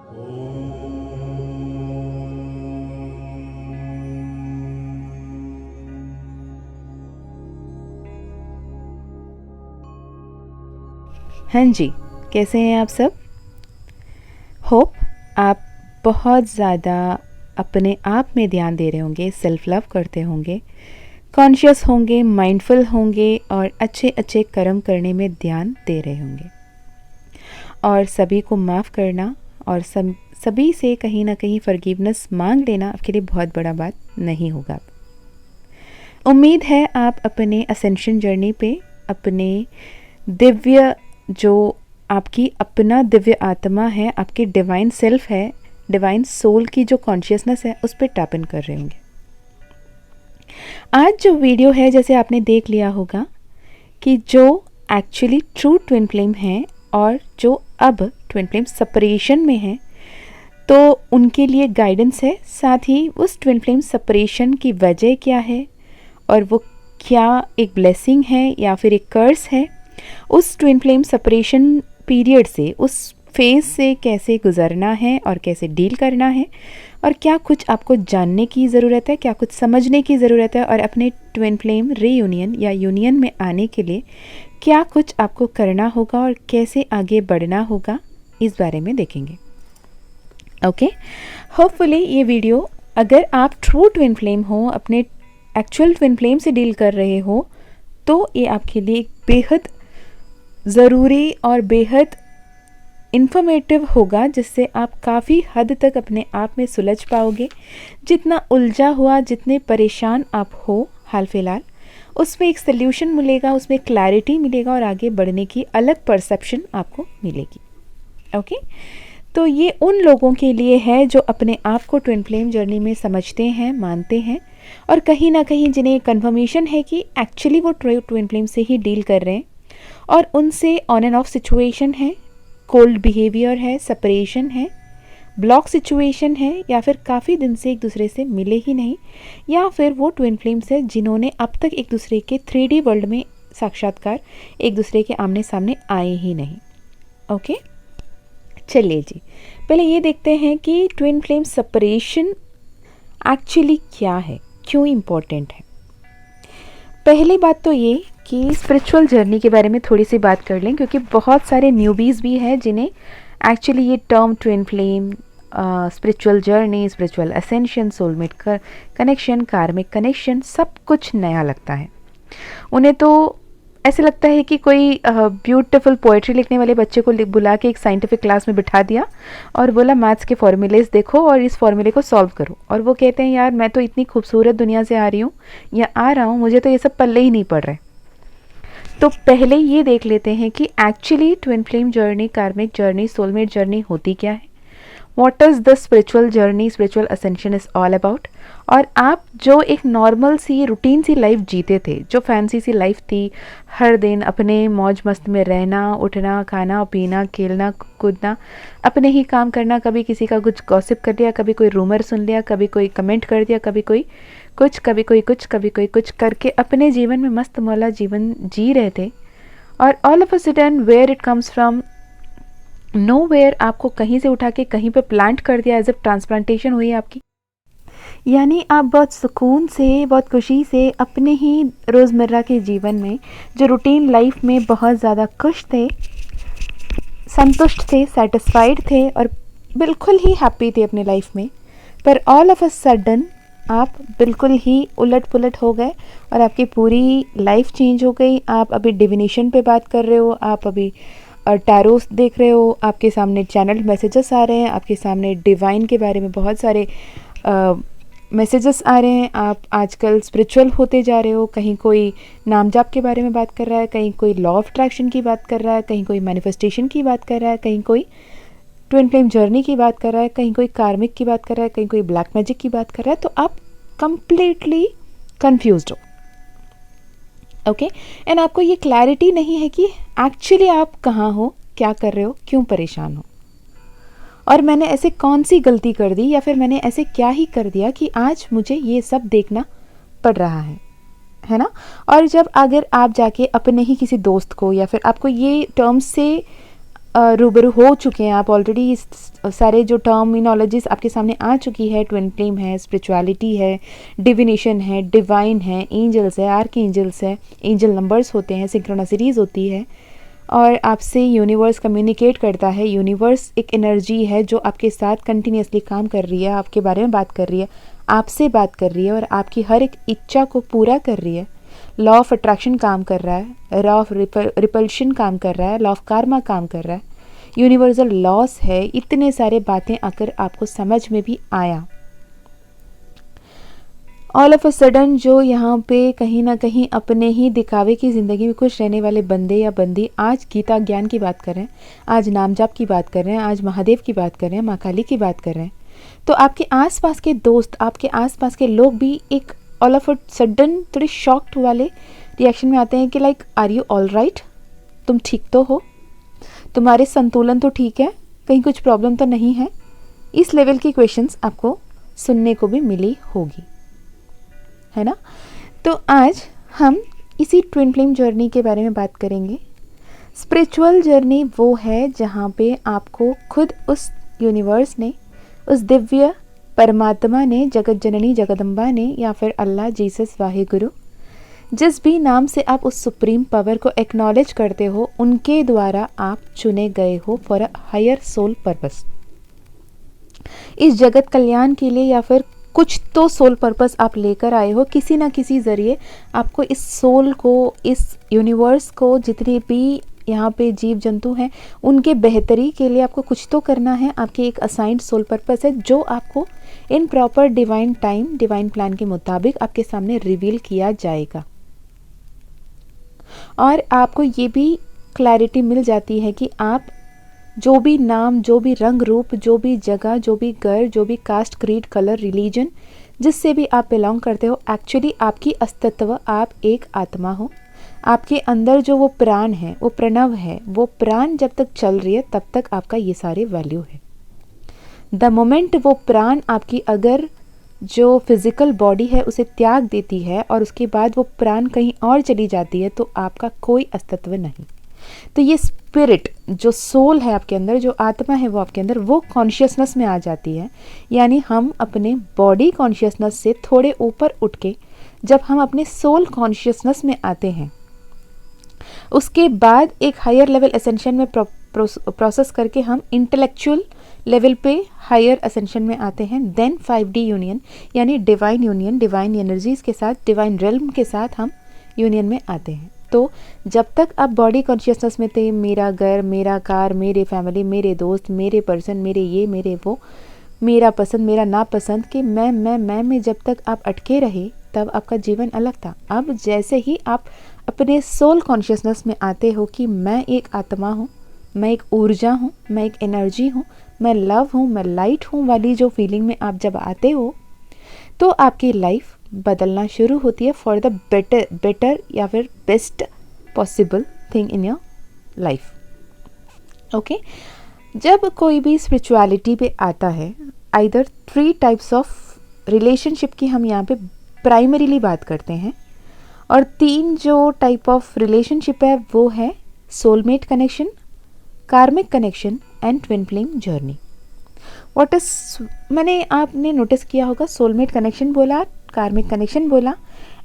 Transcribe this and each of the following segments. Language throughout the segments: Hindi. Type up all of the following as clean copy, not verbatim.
हाँ जी, कैसे हैं आप सब? होप आप बहुत ज़्यादा अपने आप में ध्यान दे रहे होंगे, सेल्फ लव करते होंगे, कॉन्शियस होंगे, माइंडफुल होंगे और अच्छे अच्छे कर्म करने में ध्यान दे रहे होंगे। और सभी को माफ़ करना और सभी से कहीं ना कहीं फॉरगिवनेस मांग लेना आपके लिए बहुत बड़ा बात नहीं होगा। उम्मीद है आप अपने असेंशन जर्नी पे अपने दिव्य जो आपकी अपना दिव्य आत्मा है, आपकी डिवाइन सेल्फ है, डिवाइन सोल की जो कॉन्शियसनेस है, उस पर टैप इन कर रहे होंगे। आज जो वीडियो है, जैसे आपने देख लिया होगा कि जो एक्चुअली ट्रू ट्विन फ्लेम है और जो अब ट्विन फ्लेम सेपरेशन में है, तो उनके लिए गाइडेंस है। साथ ही उस ट्विन फ्लेम सेपरेशन की वजह क्या है और वो क्या एक ब्लेसिंग है या फिर एक कर्स है, उस ट्विन फ्लेम सेपरेशन पीरियड से, उस फेज से कैसे गुजरना है और कैसे डील करना है, और क्या कुछ आपको जानने की ज़रूरत है, क्या कुछ समझने की ज़रूरत है, और अपने ट्विन फ्लेम रीयूनियन या यूनियन में आने के लिए क्या कुछ आपको करना होगा और कैसे आगे बढ़ना होगा, इस बारे में देखेंगे। ओके, होपफुली ये वीडियो, अगर आप ट्रू ट्विन फ्लेम हो, अपने एक्चुअल ट्विन फ्लेम से डील कर रहे हो, तो ये आपके लिए एक बेहद ज़रूरी और बेहद इन्फॉर्मेटिव होगा, जिससे आप काफ़ी हद तक अपने आप में सुलझ पाओगे। जितना उलझा हुआ, जितने परेशान आप हो हाल फिलहाल, उसमें एक सल्यूशन मिलेगा, उसमें क्लैरिटी मिलेगा और आगे बढ़ने की अलग परसेप्शन आपको मिलेगी। ओके, तो ये उन लोगों के लिए है जो अपने आप को ट्विन फ्लेम जर्नी में समझते हैं, मानते हैं, और कहीं ना कहीं जिन्हें कन्फर्मेशन है कि एक्चुअली वो ट्विन फ्लेम से ही डील कर रहे हैं और उनसे ऑन एंड ऑफ सिचुएशन है, कोल्ड बिहेवियर है, सेपरेशन है, ब्लॉक सिचुएशन है, या फिर काफ़ी दिन से एक दूसरे से मिले ही नहीं, या फिर वो ट्विन फ्लेम्स है जिन्होंने अब तक एक दूसरे के 3D वर्ल्ड में साक्षात्कार एक दूसरे के आमने सामने आए ही नहीं। ओके, चलिए जी, पहले ये देखते हैं कि ट्विन फ्लेम सेपरेशन एक्चुअली क्या है, क्यों इम्पोर्टेंट है। पहली बात तो ये कि स्पिरिचुअल जर्नी के बारे में थोड़ी सी बात कर लें, क्योंकि बहुत सारे न्यूबीज़ भी हैं जिन्हें एक्चुअली ये term twin flame, spiritual journey, spiritual ascension, soulmate connection, karmic connection, सब कुछ नया लगता है। उन्हें तो ऐसे लगता है कि कोई ब्यूटीफुल पोएट्री लिखने वाले बच्चे को बुला के एक साइंटिफिक क्लास में बिठा दिया और बोला मैथ्स के फॉर्मूलेज देखो और इस फॉर्मूले को सॉल्व करो, और वो कहते हैं यार मैं तो इतनी खूबसूरत दुनिया से आ रही हूँ या आ रहा हूँ, मुझे तो ये सब पल्ले ही नहीं पड़ रहे। तो पहले ये देख लेते हैं कि actually twin flame journey, karmic journey, soulmate journey होती क्या है, what is the spiritual journey, spiritual ascension is all about. और आप जो एक नॉर्मल सी रूटीन सी लाइफ जीते थे, जो फैंसी सी लाइफ थी, हर दिन अपने मौज मस्त में रहना, उठना, खाना पीना, खेलना कूदना, अपने ही काम करना, कभी किसी का कुछ गॉसिप कर लिया, कभी कोई रूमर सुन लिया, कभी कोई कमेंट कर दिया, कभी कोई कुछ, कभी कोई कुछ, कभी कोई कुछ करके अपने जीवन में मस्त मौला जीवन जी रहे थे। और all of a sudden where it comes from nowhere, आपको कहीं से उठा के कहीं पे प्लांट कर दिया, एज ए ट्रांसप्लांटेशन हुई आपकी। यानी आप बहुत सुकून से, बहुत खुशी से अपने ही रोज़मर्रा के जीवन में, जो रूटीन लाइफ में बहुत ज़्यादा खुश थे, संतुष्ट थे, सेटिस्फाइड थे और बिल्कुल ही हैप्पी थे अपने लाइफ में, पर ऑल ऑफ अ सडन आप बिल्कुल ही उलट पुलट हो गए और आपकी पूरी लाइफ चेंज हो गई। आप अभी डिविनेशन पे बात कर रहे हो, आप अभी टैरोस देख रहे हो, आपके सामने चैनल मैसेजेस आ रहे हैं, आपके सामने डिवाइन के बारे में बहुत सारे मैसेजेस आ रहे हैं, आप आजकल स्पिरिचुअल होते जा रहे हो। कहीं कोई नाम जाप के बारे में बात कर रहा है, कहीं कोई लॉ ऑफ अट्रैक्शन की बात कर रहा है, कहीं कोई मैनिफेस्टेशन की बात कर रहा है, कहीं कोई ट्विन फ्लेम जर्नी की बात कर रहा है, कहीं कोई कार्मिक की बात कर रहा है, कहीं कोई ब्लैक मैजिक की बात कर रहा है। तो आप कंप्लीटली कंफ्यूज्ड हो। ओके, एंड आपको ये क्लैरिटी नहीं है कि एक्चुअली आप कहाँ हो, क्या कर रहे हो, क्यों परेशान हो, और मैंने ऐसे कौन सी गलती कर दी या फिर मैंने ऐसे क्या ही कर दिया कि आज मुझे ये सब देखना पड़ रहा है ना। और जब अगर आप जाके अपने ही किसी दोस्त को या फिर आपको ये टर्म्स से रूबरू हो चुके हैं, आप ऑलरेडी इस सारे जो टर्मिनोलॉजीज आपके सामने आ चुकी है। ट्विन फ्लेम है, स्पिरिचुअलिटी है, डिविनेशन है, डिवाइन है, एंजल्स है, आर्क एंजल्स है, एंजल नंबर्स होते हैं, सिंक्रोनिसिटीज़ होती है, और आपसे यूनिवर्स कम्युनिकेट करता है। यूनिवर्स एक एनर्जी है जो आपके साथ कंटिन्यूसली काम कर रही है, आपके बारे में बात कर रही है, आपसे बात कर रही है और आपकी हर एक इच्छा को पूरा कर रही है। लॉ ऑफ अट्रैक्शन काम कर रहा है, लॉ ऑफ रिपल्शन काम कर रहा है, लॉ ऑफ कार्मा काम कर रहा है, यूनिवर्सल लॉस है। इतने सारे बातें अगर आपको समझ में भी आया, ऑल ऑफ अ सडन जो यहाँ पे कहीं ना कहीं अपने ही दिखावे की ज़िंदगी में खुश रहने वाले बंदे या बंदी आज गीता ज्ञान की बात कर रहे हैं, आज नाम जाप की बात कर रहे हैं, आज महादेव की बात कर रहे हैं, माँ काली की बात कर रहे हैं, तो आपके आसपास के दोस्त, आपके आसपास के लोग भी एक ऑल ऑफ अ सडन थोड़े शॉक्ड वाले रिएक्शन में आते हैं कि like are you all right, तुम ठीक तो हो, तुम्हारे संतुलन तो ठीक है, कहीं कुछ प्रॉब्लम तो नहीं है। इस लेवल की क्वेश्चंस आपको सुनने को भी मिली होगी, है ना। तो आज हम इसी ट्विन फ्लेम जर्नी के बारे में बात करेंगे। स्पिरिचुअल जर्नी वो है जहाँ पे आपको खुद उस यूनिवर्स ने, उस दिव्य परमात्मा ने, जगत जननी जगदम्बा ने, या फिर अल्लाह, जीसस, वाहिगुरु, जिस भी नाम से आप उस सुप्रीम पावर को एक्नॉलेज करते हो, उनके द्वारा आप चुने गए हो for a higher soul purpose, इस जगत कल्याण के लिए, या फिर कुछ तो सोल पर्पस आप लेकर आए हो। किसी ना किसी ज़रिए आपको इस सोल को, इस यूनिवर्स को, जितने भी यहाँ पे जीव जंतु हैं, उनके बेहतरी के लिए आपको कुछ तो करना है। आपके एक असाइंड सोल पर्पस है जो आपको in proper divine time, divine plan के मुताबिक आपके सामने रिवील किया जाएगा। और आपको ये भी क्लैरिटी मिल जाती है कि आप जो भी नाम, जो भी रंग रूप, जो भी जगह, जो भी घर, जो भी कास्ट, क्रीड, कलर, रिलीजन, जिससे भी आप बिलोंग करते हो, एक्चुअली आपकी अस्तित्व, आप एक आत्मा हो। आपके अंदर जो वो प्राण है, वो प्रणव है, वो प्राण जब तक चल रही है तब तक आपका ये सारे वैल्यू है। द मोमेंट वो प्राण आपकी अगर जो फिजिकल बॉडी है उसे त्याग देती है और उसके बाद वो प्राण कहीं और चली जाती है, तो आपका कोई अस्तित्व नहीं। तो ये स्पिरिट, जो सोल है आपके अंदर, जो आत्मा है वो आपके अंदर, वो कॉन्शियसनेस में आ जाती है। यानी हम अपने बॉडी कॉन्शियसनेस से थोड़े ऊपर उठ के जब हम अपने सोल कॉन्शियसनेस में आते हैं, उसके बाद एक हायर लेवल असेंशन में प्रोसेस करके हम इंटेलेक्चुअल लेवल पे हायर असेंशन में आते हैं। देन 5D यूनियन, यानी डिवाइन यूनियन, डिवाइन एनर्जीज के साथ, डिवाइन रिल्म के साथ हम यूनियन में आते हैं। तो जब तक आप बॉडी कॉन्शियसनेस में थे, मेरा घर, मेरा कार, मेरे फैमिली, मेरे दोस्त, मेरे पर्सन, मेरे ये, मेरे वो, मेरा पसंद, मेरा नापसंद, कि मैं में जब तक आप अटके रहे, तब आपका जीवन अलग था। अब जैसे ही आप अपने सोल कॉन्शियसनेस में आते हो कि मैं एक आत्मा हूँ, मैं एक ऊर्जा हूँ, मैं एक एनर्जी हूँ, मैं लव हूँ, मैं लाइट हूँ वाली जो फीलिंग में आप जब आते हो, तो आपकी लाइफ बदलना शुरू होती है फॉर द बेटर या फिर best possible thing in your life. Okay, जब कोई भी स्पिरिचुअलिटी पे आता है, आइदर 3 टाइप्स ऑफ रिलेशनशिप की हम यहाँ पे प्राइमरीली बात करते हैं, और 3 जो टाइप ऑफ रिलेशनशिप है वो है soulmate connection, karmic connection and twin flame journey. What is, मैंने आपने नोटिस किया होगा, सोलमेट कनेक्शन बोला, कार्मिक कनेक्शन बोला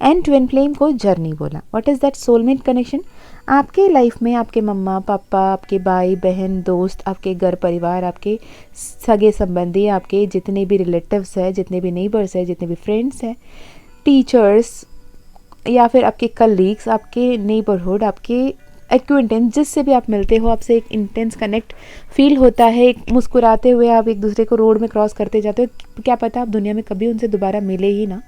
एंड ट्विन फ्लेम को जर्नी बोला। What is that soulmate connection? आपके लाइफ में आपके मम्मा पापा, आपके भाई बहन, दोस्त, आपके घर परिवार, आपके सगे संबंधी, आपके जितने भी रिलेटिव्स हैं, जितने भी नेबर्स हैं, जितने भी फ्रेंड्स हैं, टीचर्स, या फिर आपके कलीग्स, आपके नेबरहुड, आपके एक्विंटेंस, जिससे भी आप मिलते हो, आपसे एक इंटेंस कनेक्ट फील होता है। एक मुस्कुराते हुए आप एक दूसरे को रोड में क्रॉस करते जाते हो, क्या पता आप दुनिया में कभी उनसे दोबारा मिले ही ना,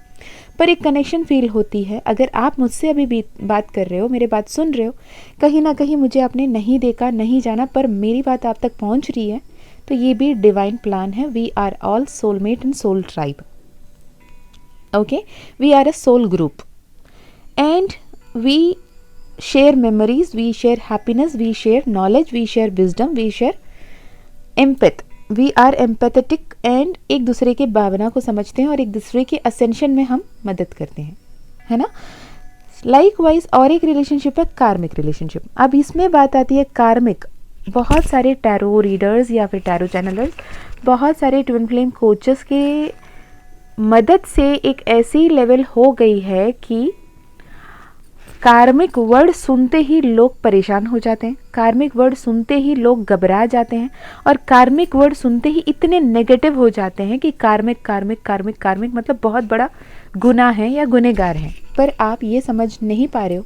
पर एक कनेक्शन फील होती है। अगर आप मुझसे अभी भी बात कर रहे हो, मेरी बात सुन रहे हो, कहीं ना कहीं मुझे आपने नहीं देखा, नहीं जाना, पर मेरी बात आप तक पहुंच रही है, तो ये भी डिवाइन प्लान है। We are all soulmate and soul tribe. Okay, we are a soul group and we share memories, we share happiness, we share knowledge, we share wisdom, we share empath, we are empathetic and एक दूसरे के भावना को समझते हैं और एक दूसरे के असेंशन में हम मदद करते हैं, है ना। लाइकवाइज और एक रिलेशनशिप है कार्मिक रिलेशनशिप। अब इसमें बात आती है कार्मिक, बहुत सारे टैरो रीडर्स या फिर टैरो चैनलर्स, बहुत सारे ट्विन फ्लेम कोचेस के मदद से एक ऐसी लेवल हो गई है कि कार्मिक वर्ड सुनते ही लोग परेशान हो जाते हैं, कार्मिक वर्ड सुनते ही लोग घबरा जाते हैं, और कार्मिक वर्ड सुनते ही इतने नेगेटिव हो जाते हैं कि कार्मिक कार्मिक कार्मिक कार्मिक मतलब बहुत बड़ा गुनाह है या गुनहगार है। पर आप ये समझ नहीं पा रहे हो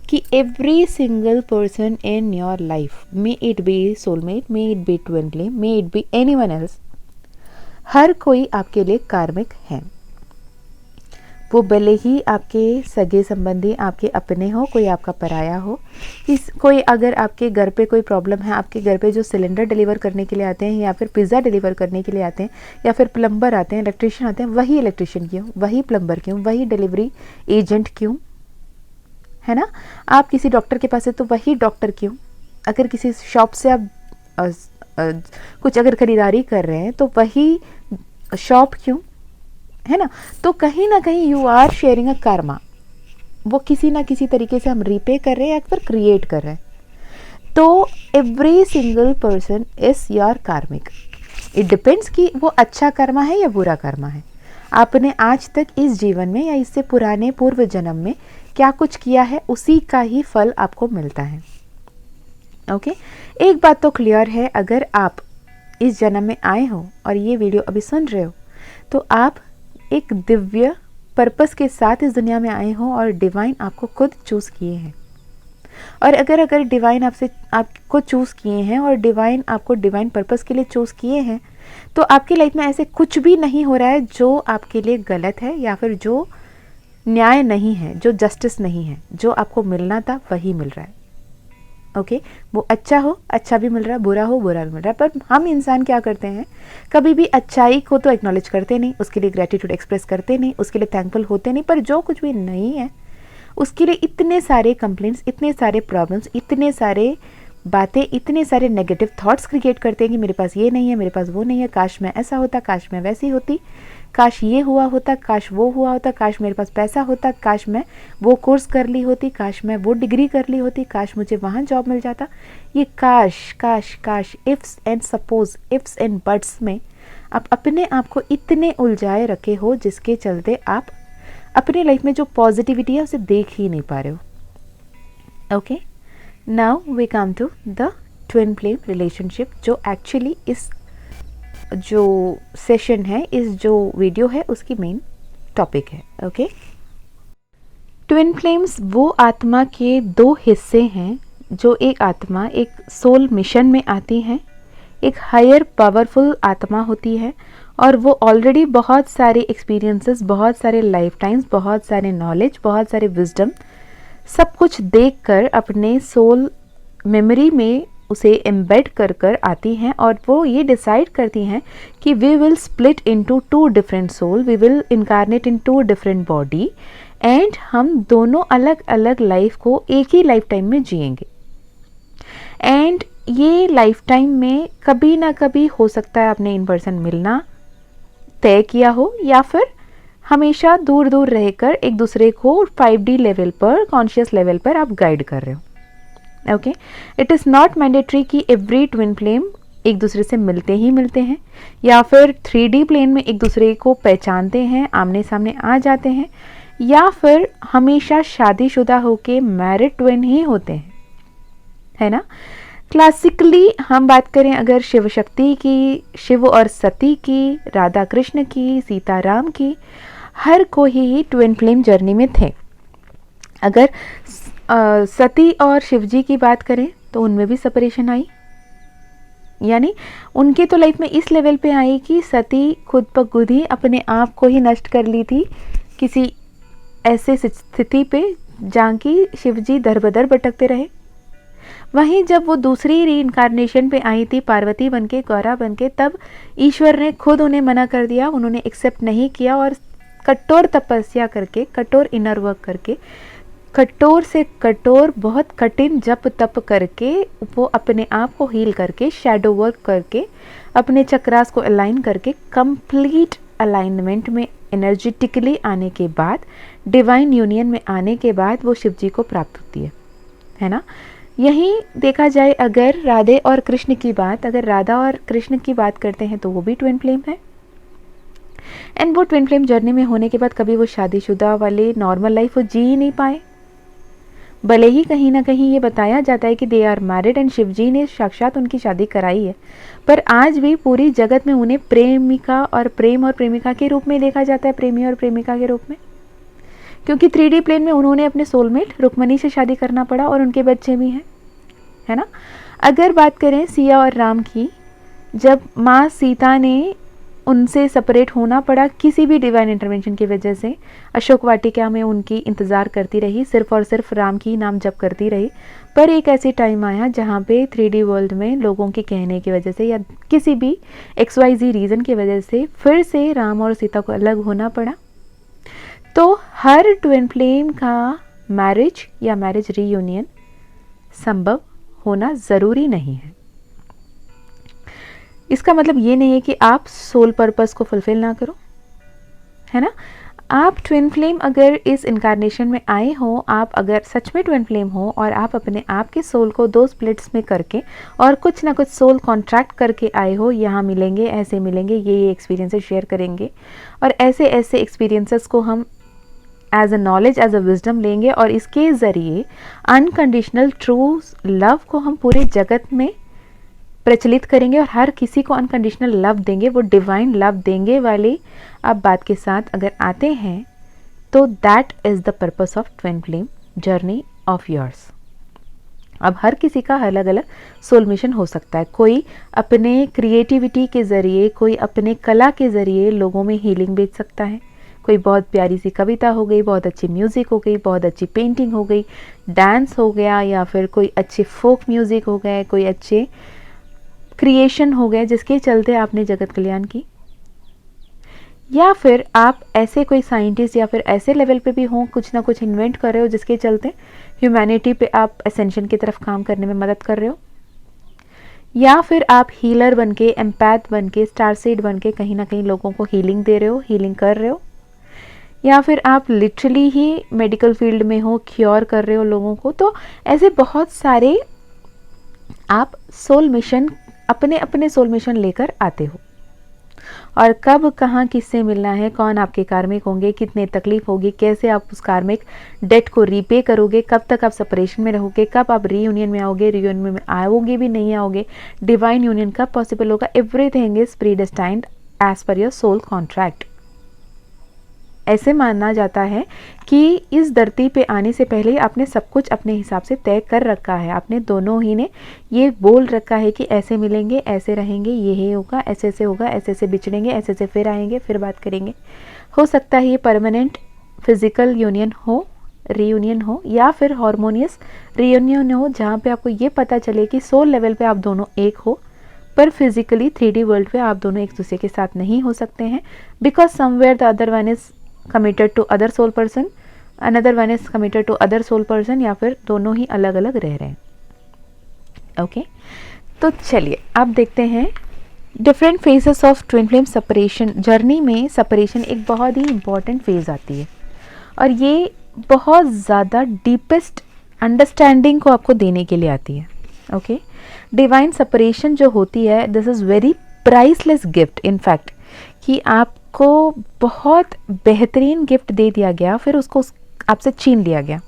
कि every single person in your life, may it be soulmate, may it be twin flame, may it be anyone else, हर कोई आपके लिए कार्मिक है। वो भले ही आपके सगे संबंधी, आपके अपने हो, कोई आपका पराया हो, कोई अगर आपके घर पे कोई प्रॉब्लम है, आपके घर पे जो सिलेंडर डिलीवर करने के लिए आते हैं या फिर पिज़्ज़ा डिलीवर करने के लिए आते हैं या फिर प्लम्बर आते हैं, इलेक्ट्रिशियन आते हैं, वही इलेक्ट्रिशियन क्यों, वही प्लम्बर क्यों, वही डिलीवरी एजेंट क्यों, है ना। आप किसी डॉक्टर के पास है तो वही डॉक्टर क्यों, अगर किसी शॉप से आप कुछ अगर खरीदारी कर रहे हैं तो वही शॉप क्यों, है ना। तो कहीं ना कहीं you are sharing a karma, वो किसी ना किसी तरीके से हम रीपे कर रहे हैं या फिर क्रिएट कर रहे हैं। तो every single person is your कार्मिक। इट डिपेंड्स कि वो अच्छा कर्मा है या बुरा कर्मा है। आपने आज तक इस जीवन में या इससे पुराने पूर्व जन्म में क्या कुछ किया है, उसी का ही फल आपको मिलता है। ओके, एक बात तो क्लियर है, अगर आप इस जन्म में आए हो और ये वीडियो अभी सुन रहे हो तो आप एक दिव्य पर्पस के साथ इस दुनिया में आए हो और डिवाइन आपको खुद चूज़ किए हैं। और अगर डिवाइन आपको चूज़ किए हैं और डिवाइन आपको डिवाइन पर्पस के लिए चूज़ किए हैं, तो आपकी लाइफ में ऐसे कुछ भी नहीं हो रहा है जो आपके लिए गलत है या फिर जो न्याय नहीं है, जो जस्टिस नहीं है। जो आपको मिलना था वही मिल रहा है। ओके, वो अच्छा हो अच्छा भी मिल रहा है, बुरा हो बुरा भी मिल रहा है। पर हम इंसान क्या करते हैं, कभी भी अच्छाई को तो एक्नॉलेज करते नहीं, उसके लिए ग्रेटिट्यूड एक्सप्रेस करते नहीं, उसके लिए थैंकफुल होते नहीं। पर जो कुछ भी नहीं है उसके लिए इतने सारे कंप्लेंट्स, इतने सारे प्रॉब्लम्स, इतने सारे बातें, इतने सारे नेगेटिव थॉट्स क्रिएट करते हैं कि मेरे पास ये नहीं है, मेरे पास वो नहीं है, काश मैं ऐसा होता, काश मैं वैसी होती, काश ये हुआ होता, काश वो हुआ होता, काश मेरे पास पैसा होता, काश मैं वो कोर्स कर ली होती, काश मैं वो डिग्री कर ली होती, काश मुझे वहाँ जॉब मिल जाता। ये काश काश काश, ifs and suppose, ifs and buts में आप अपने आप को इतने उलझाए रखे हो जिसके चलते आप अपनी लाइफ में जो पॉजिटिविटी है उसे देख ही नहीं पा रहे हो। Okay, now we come to the twin flame relationship, जो एक्चुअली इस जो सेशन है, इस जो वीडियो है उसकी मेन टॉपिक है। ओके, ट्विन फ्लेम्स वो आत्मा के दो हिस्से हैं जो एक आत्मा एक सोल मिशन में आती है, एक हायर पावरफुल आत्मा होती है और वो ऑलरेडी बहुत सारे एक्सपीरियंसेस, बहुत सारे लाइफ टाइम्स, बहुत सारे नॉलेज, बहुत सारे विजडम सब कुछ देखकर अपने सोल मेमोरी में उसे एम्बेड कर कर आती हैं और वो ये डिसाइड करती हैं कि we will split into two different soul, we will incarnate in two different body and हम दोनों अलग अलग लाइफ को एक ही लाइफ टाइम में जिएंगे। एंड ये लाइफ टाइम में कभी ना कभी हो सकता है आपने इन पर्सन मिलना तय किया हो या फिर हमेशा दूर दूर रहकर एक दूसरे को 5D लेवल पर, कॉन्शियस लेवल पर आप गाइड कर रहे हो। Okay, it is not mandatory कि एवरी ट्विन फ्लेम एक दूसरे से मिलते ही मिलते हैं या फिर 3D प्लेन में एक दूसरे को पहचानते हैं, आमने सामने आ जाते हैं, या फिर हमेशा शादीशुदा होके मैरिड ट्विन ही होते हैं, है ना। क्लासिकली हम बात करें अगर शिव शक्ति की, शिव और सती की, राधा कृष्ण की, सीताराम की, हर कोई ही ट्विन फ्लेम जर्नी में थे। अगर सती और शिवजी की बात करें तो उनमें भी सेपरेशन आई, यानी उनके तो लाइफ में इस लेवल पे आई कि सती खुद ब खुद ही अपने आप को ही नष्ट कर ली थी किसी ऐसे स्थिति पे जहाँ की शिवजी दर बदर भटकते रहे। वहीं जब वो दूसरी रीइंकारनेशन पे आई थी पार्वती बनके, गौरा बनके, तब ईश्वर ने खुद उन्हें मना कर दिया, उन्होंने एक्सेप्ट नहीं किया और कठोर तपस्या करके, कठोर इनर वर्क करके, कठोर से कठोर बहुत कठिन जप तप करके वो अपने आप को हील करके, शैडो वर्क करके, अपने चक्रास को अलाइन करके, कंप्लीट अलाइनमेंट में एनर्जेटिकली आने के बाद, डिवाइन यूनियन में आने के बाद वो शिव जी को प्राप्त होती है ना। यहीं देखा जाए अगर राधे और कृष्ण की बात, अगर राधा और कृष्ण की बात करते हैं तो वो भी ट्विन फ्लेम है। एंड वो ट्विन फ्लेम जर्नी में होने के बाद कभी वो शादीशुदा वाले नॉर्मल लाइफ वो जी ही नहीं पाए। भले ही कहीं ना कहीं ये बताया जाता है कि they are married and Shivji ने साक्षात उनकी शादी कराई है, पर आज भी पूरी जगत में उन्हें प्रेमिका और प्रेमिका के रूप में देखा जाता है, प्रेमी और प्रेमिका के रूप में, क्योंकि 3D प्लेन में उन्होंने अपने सोलमेट रुक्मणी से शादी करना पड़ा और उनके बच्चे भी हैं, है ना। अगर बात करें सिया और राम की, जब माँ सीता ने उनसे सेपरेट होना पड़ा किसी भी डिवाइन इंटरवेंशन की वजह से, अशोक वाटिका में उनकी इंतज़ार करती रही, सिर्फ और सिर्फ राम की नाम जप करती रही, पर एक ऐसी टाइम आया जहाँ पे 3D वर्ल्ड में लोगों के कहने की वजह से या किसी भी XYZ रीज़न की वजह से फिर से राम और सीता को अलग होना पड़ा। तो हर ट्विन फ्लेम का मैरिज या मैरिज रीयूनियन संभव होना ज़रूरी नहीं है। इसका मतलब ये नहीं है कि आप सोल पर्पस को फुलफिल ना करो, है ना। आप ट्विन फ्लेम अगर इस इनकारनेशन में आए हो, आप अगर सच में ट्विन फ्लेम हो और आप अपने आप के सोल को 2 स्प्लिट्स में करके और कुछ ना कुछ सोल कॉन्ट्रैक्ट करके आए हो, यहाँ मिलेंगे, ऐसे मिलेंगे, ये एक्सपीरियंसेस शेयर करेंगे और ऐसे ऐसे एक्सपीरियंसेस को हम as a knowledge, as a wisdom लेंगे और इसके ज़रिए अनकंडीशनल ट्रू लव को हम पूरे जगत में प्रचलित करेंगे और हर किसी को अनकंडीशनल लव देंगे, वो डिवाइन लव देंगे वाली आप बात के साथ अगर आते हैं तो that is the purpose of twin flame journey of yours. अब हर किसी का अलग अलग सोल मिशन हो सकता है। कोई अपने क्रिएटिविटी के ज़रिए, कोई अपने कला के ज़रिए लोगों में हीलिंग भेज सकता है। कोई बहुत प्यारी सी कविता हो गई, बहुत अच्छी म्यूज़िक हो गई, बहुत अच्छी पेंटिंग हो गई, डांस हो गया, या फिर कोई अच्छे फोक म्यूज़िक हो गए, कोई अच्छे क्रिएशन हो गए जिसके चलते आपने जगत कल्याण की। या फिर आप ऐसे कोई साइंटिस्ट या फिर ऐसे लेवल पे भी हों, कुछ ना कुछ इन्वेंट कर रहे हो जिसके चलते ह्यूमैनिटी पे आप असेंशन की तरफ काम करने में मदद कर रहे हो। या फिर आप हीलर बनके, एम्पैथ बनके, स्टार सीड बनके कहीं ना कहीं लोगों को हीलिंग दे रहे हो, हीलिंग कर रहे हो। या फिर आप लिटरली ही मेडिकल फील्ड में हो, क्योर कर रहे हो लोगों को। तो ऐसे बहुत सारे आप सोल मिशन, अपने अपने सोल मिशन लेकर आते हो। और कब कहाँ किससे मिलना है, कौन आपके कार्मिक होंगे, कितने तकलीफ होगी, कैसे आप उस कार्मिक डेट को रीपे करोगे, कब तक आप सेपरेशन में रहोगे, कब आप रीयूनियन में आओगे, रीयूनियन में आओगे भी नहीं आओगे, डिवाइन यूनियन कब पॉसिबल होगा, everything is predestined as per your soul contract. ऐसे माना जाता है कि इस धरती पे आने से पहले आपने सब कुछ अपने हिसाब से तय कर रखा है। आपने दोनों ही ने ये बोल रखा है कि ऐसे मिलेंगे, ऐसे रहेंगे, ये होगा, ऐसे ऐसे होगा, ऐसे ऐसे बिछड़ेंगे, ऐसे ऐसे फिर आएंगे, फिर बात करेंगे। हो सकता है ये परमानेंट फिजिकल यूनियन हो, रीयूनियन हो, या फिर हार्मोनियस रीयूनियन हो, जहाँ पे आपको ये पता चले कि सोल लेवल पे आप दोनों एक हो, पर फिजिकली 3D वर्ल्ड पे आप दोनों एक दूसरे के साथ नहीं हो सकते हैं, because somewhere the other one is committed to other soul person, another one is committed to other soul person, या फिर दोनों ही अलग अलग रह रहे हैं। ओके, तो चलिए आप देखते हैं different phases of twin flame separation. Journey में सेपरेशन एक बहुत ही इंपॉर्टेंट फेज आती है और ये बहुत ज़्यादा डीपेस्ट अंडरस्टैंडिंग को आपको देने के लिए आती है। ओके, डिवाइन सेपरेशन जो होती है, this is very priceless gift in fact, कि आपको बहुत बेहतरीन गिफ्ट दे दिया गया, फिर उसको आपसे छीन लिया गया।